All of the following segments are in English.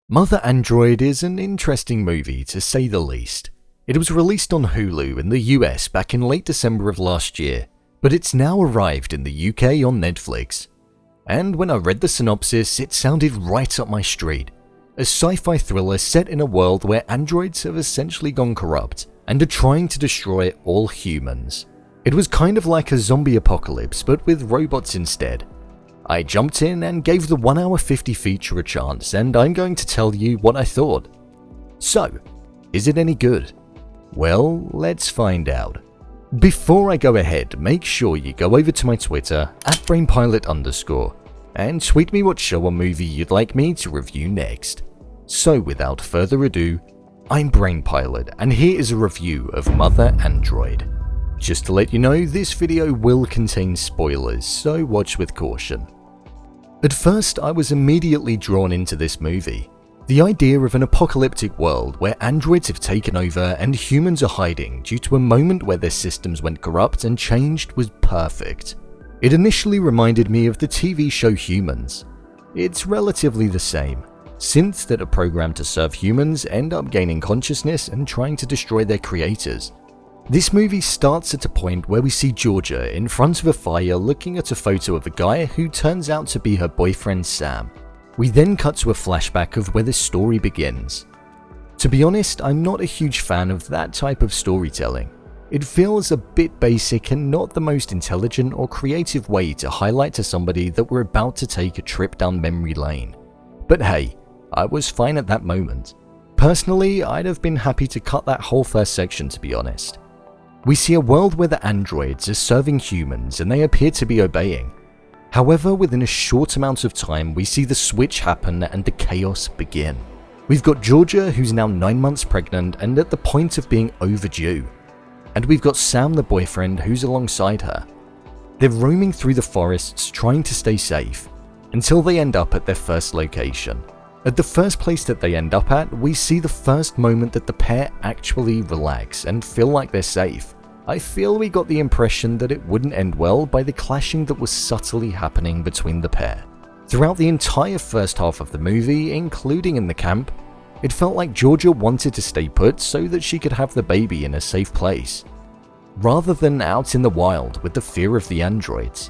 Mother Android is an interesting movie, to say the least. It was released on Hulu in the US back in late December of last year, but it's now arrived in the UK on Netflix. And when I read the synopsis, it sounded right up my street. A sci-fi thriller set in a world where androids have essentially gone corrupt and are trying to destroy all humans. It was kind of like a zombie apocalypse, but with robots instead. I jumped in and gave the 1 hour 50 feature a chance, and I'm going to tell you what I thought. So, is it any good? Well, let's find out. Before I go ahead, make sure you go over to my Twitter, @brainpilot_, and tweet me what show or movie you'd like me to review next. So without further ado, I'm Brainpilot, and here is a review of Mother Android. Just to let you know, this video will contain spoilers, so watch with caution. At first, I was immediately drawn into this movie. The idea of an apocalyptic world where androids have taken over and humans are hiding due to a moment where their systems went corrupt and changed was perfect. It initially reminded me of the TV show Humans. It's relatively the same. Synths that are programmed to serve humans end up gaining consciousness and trying to destroy their creators. This movie starts at a point where we see Georgia in front of a fire looking at a photo of a guy who turns out to be her boyfriend Sam. We then cut to a flashback of where the story begins. To be honest, I'm not a huge fan of that type of storytelling. It feels a bit basic and not the most intelligent or creative way to highlight to somebody that we're about to take a trip down memory lane. But hey, I was fine at that moment. Personally, I'd have been happy to cut that whole first section, to be honest. We see a world where the androids are serving humans and they appear to be obeying. However, within a short amount of time, we see the switch happen and the chaos begin. We've got Georgia, who's now 9 months pregnant and at the point of being overdue. And we've got Sam, the boyfriend, who's alongside her. They're roaming through the forests trying to stay safe, until they end up at their first location. At the first place that they end up at, we see the first moment that the pair actually relax and feel like they're safe. I feel we got the impression that it wouldn't end well by the clashing that was subtly happening between the pair. Throughout the entire first half of the movie, including in the camp, it felt like Georgia wanted to stay put so that she could have the baby in a safe place, rather than out in the wild with the fear of the androids.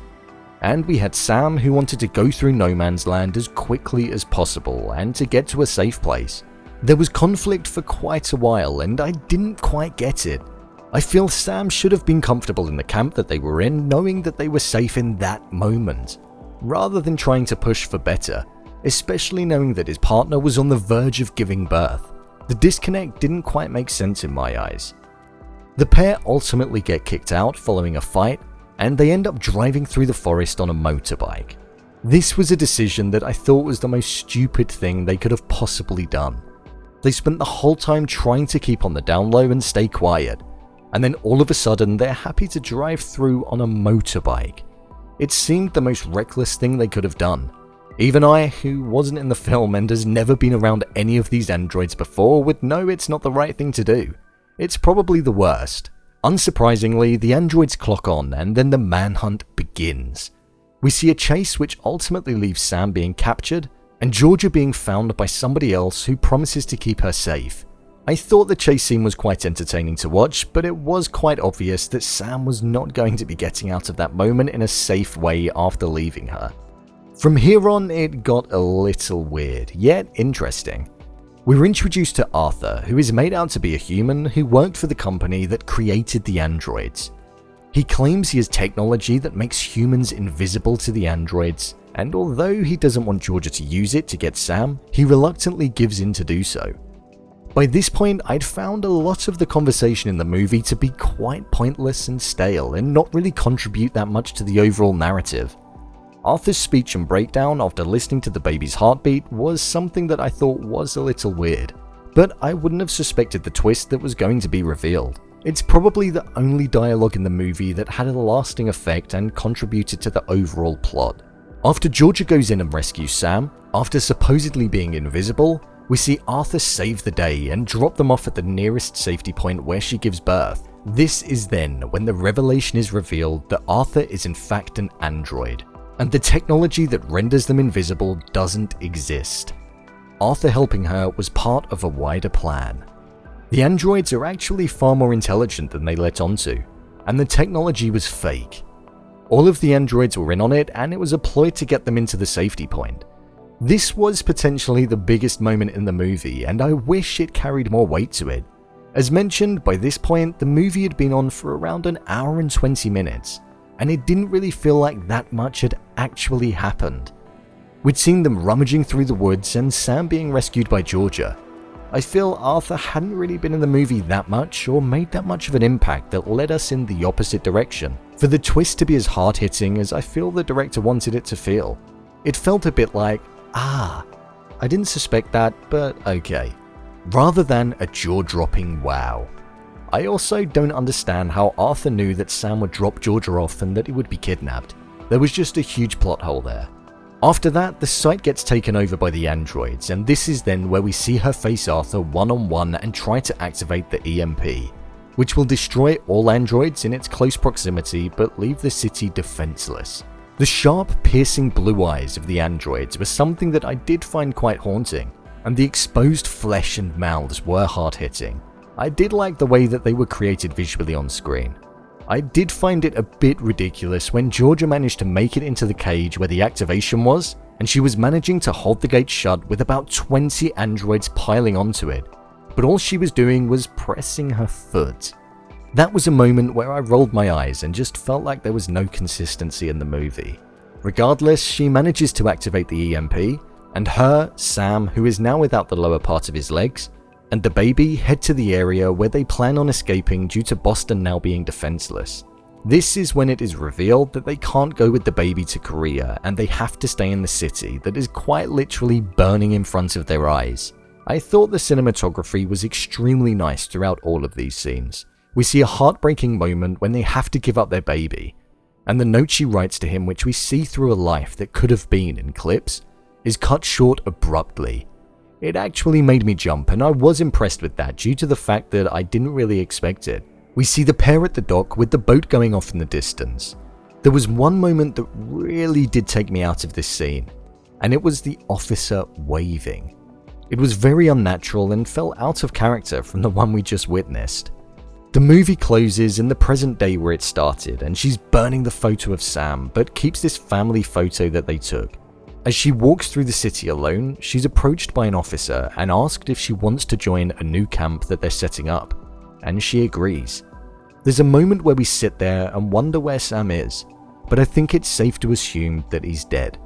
And we had Sam, who wanted to go through no man's land as quickly as possible and to get to a safe place. There was conflict for quite a while and I didn't quite get it. I feel Sam should have been comfortable in the camp that they were in, knowing that they were safe in that moment, rather than trying to push for better, especially knowing that his partner was on the verge of giving birth. The disconnect didn't quite make sense in my eyes. The pair ultimately get kicked out following a fight, and they end up driving through the forest on a motorbike. This was a decision that I thought was the most stupid thing they could have possibly done. They spent the whole time trying to keep on the down low and stay quiet, and then all of a sudden they're happy to drive through on a motorbike. It seemed the most reckless thing they could have done. Even I, who wasn't in the film and has never been around any of these androids before, would know it's not the right thing to do. It's probably the worst. Unsurprisingly, the androids clock on and then the manhunt begins. We see a chase which ultimately leaves Sam being captured and Georgia being found by somebody else who promises to keep her safe. I thought the chase scene was quite entertaining to watch, but it was quite obvious that Sam was not going to be getting out of that moment in a safe way after leaving her. From here on, it got a little weird, yet interesting. We were introduced to Arthur, who is made out to be a human who worked for the company that created the androids. He claims he has technology that makes humans invisible to the androids, and although he doesn't want Georgia to use it to get Sam, he reluctantly gives in to do so. By this point, I'd found a lot of the conversation in the movie to be quite pointless and stale and not really contribute that much to the overall narrative. Arthur's speech and breakdown after listening to the baby's heartbeat was something that I thought was a little weird, but I wouldn't have suspected the twist that was going to be revealed. It's probably the only dialogue in the movie that had a lasting effect and contributed to the overall plot. After Georgia goes in and rescues Sam, after supposedly being invisible, we see Arthur save the day and drop them off at the nearest safety point where she gives birth. This is then when the revelation is revealed that Arthur is in fact an android, and the technology that renders them invisible doesn't exist. Arthur helping her was part of a wider plan. The androids are actually far more intelligent than they let on to, and the technology was fake. All of the androids were in on it, and it was a ploy to get them into the safety point. This was potentially the biggest moment in the movie, and I wish it carried more weight to it. As mentioned, by this point, the movie had been on for around an hour and 20 minutes, and it didn't really feel like that much had actually happened. We'd seen them rummaging through the woods and Sam being rescued by Georgia. I feel Arthur hadn't really been in the movie that much or made that much of an impact that led us in the opposite direction, for the twist to be as hard-hitting as I feel the director wanted it to feel. It felt a bit like, I didn't suspect that, but okay, rather than a jaw-dropping wow. I also don't understand how Arthur knew that Sam would drop Georgia off and that he would be kidnapped. There was just a huge plot hole there. After that, the site gets taken over by the androids, and this is then where we see her face Arthur one-on-one and try to activate the EMP, which will destroy all androids in its close proximity but leave the city defenseless. The sharp, piercing blue eyes of the androids was something that I did find quite haunting, and the exposed flesh and mouths were hard-hitting. I did like the way that they were created visually on screen. I did find it a bit ridiculous when Georgia managed to make it into the cage where the activation was, and she was managing to hold the gate shut with about 20 androids piling onto it, but all she was doing was pressing her foot. That was a moment where I rolled my eyes and just felt like there was no consistency in the movie. Regardless, she manages to activate the EMP, and her, Sam, who is now without the lower part of his legs, and the baby head to the area where they plan on escaping due to Boston now being defenseless. This is when it is revealed that they can't go with the baby to Korea and they have to stay in the city that is quite literally burning in front of their eyes. I thought the cinematography was extremely nice throughout all of these scenes. We see a heartbreaking moment when they have to give up their baby, and the note she writes to him, which we see through a life that could have been in clips, is cut short abruptly. It actually made me jump, and I was impressed with that due to the fact that I didn't really expect it. We see the pair at the dock with the boat going off in the distance. There was one moment that really did take me out of this scene, and it was the officer waving. It was very unnatural and fell out of character from the one we just witnessed. The movie closes in the present day where it started, and she's burning the photo of Sam, but keeps this family photo that they took. As she walks through the city alone, she's approached by an officer and asked if she wants to join a new camp that they're setting up, and she agrees. There's a moment where we sit there and wonder where Sam is, but I think it's safe to assume that he's dead.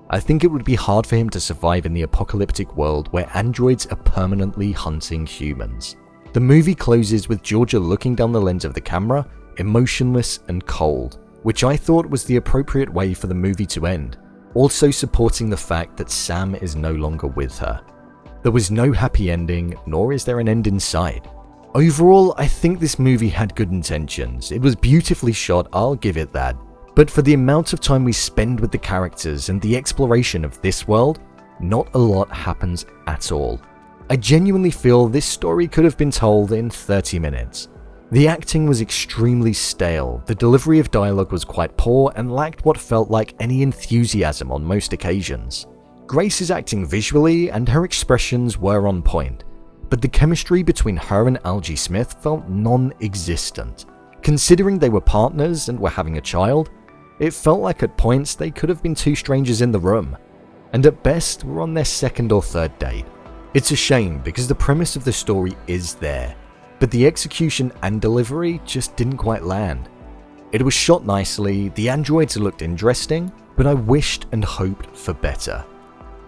I think it would be hard for him to survive in the apocalyptic world where androids are permanently hunting humans. The movie closes with Georgia looking down the lens of the camera, emotionless and cold, which I thought was the appropriate way for the movie to end, also supporting the fact that Sam is no longer with her. There was no happy ending, nor is there an end in sight. Overall, I think this movie had good intentions. It was beautifully shot, I'll give it that. But for the amount of time we spend with the characters and the exploration of this world, not a lot happens at all. I genuinely feel this story could have been told in 30 minutes. The acting was extremely stale, the delivery of dialogue was quite poor and lacked what felt like any enthusiasm on most occasions. Grace is acting visually and her expressions were on point, but the chemistry between her and Algie Smith felt non-existent. Considering they were partners and were having a child, it felt like at points they could have been two strangers in the room, and at best were on their second or third date. It's a shame because the premise of the story is there, but the execution and delivery just didn't quite land. It was shot nicely, the androids looked interesting, but I wished and hoped for better.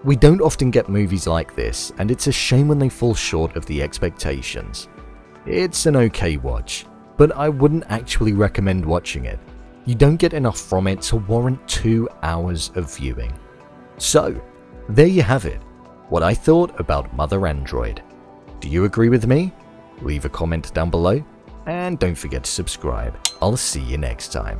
We don't often get movies like this, and it's a shame when they fall short of the expectations. It's an okay watch, but I wouldn't actually recommend watching it. You don't get enough from it to warrant 2 hours of viewing. So, there you have it, what I thought about Mother Android. Do you agree with me? Leave a comment down below, and don't forget to subscribe. I'll see you next time.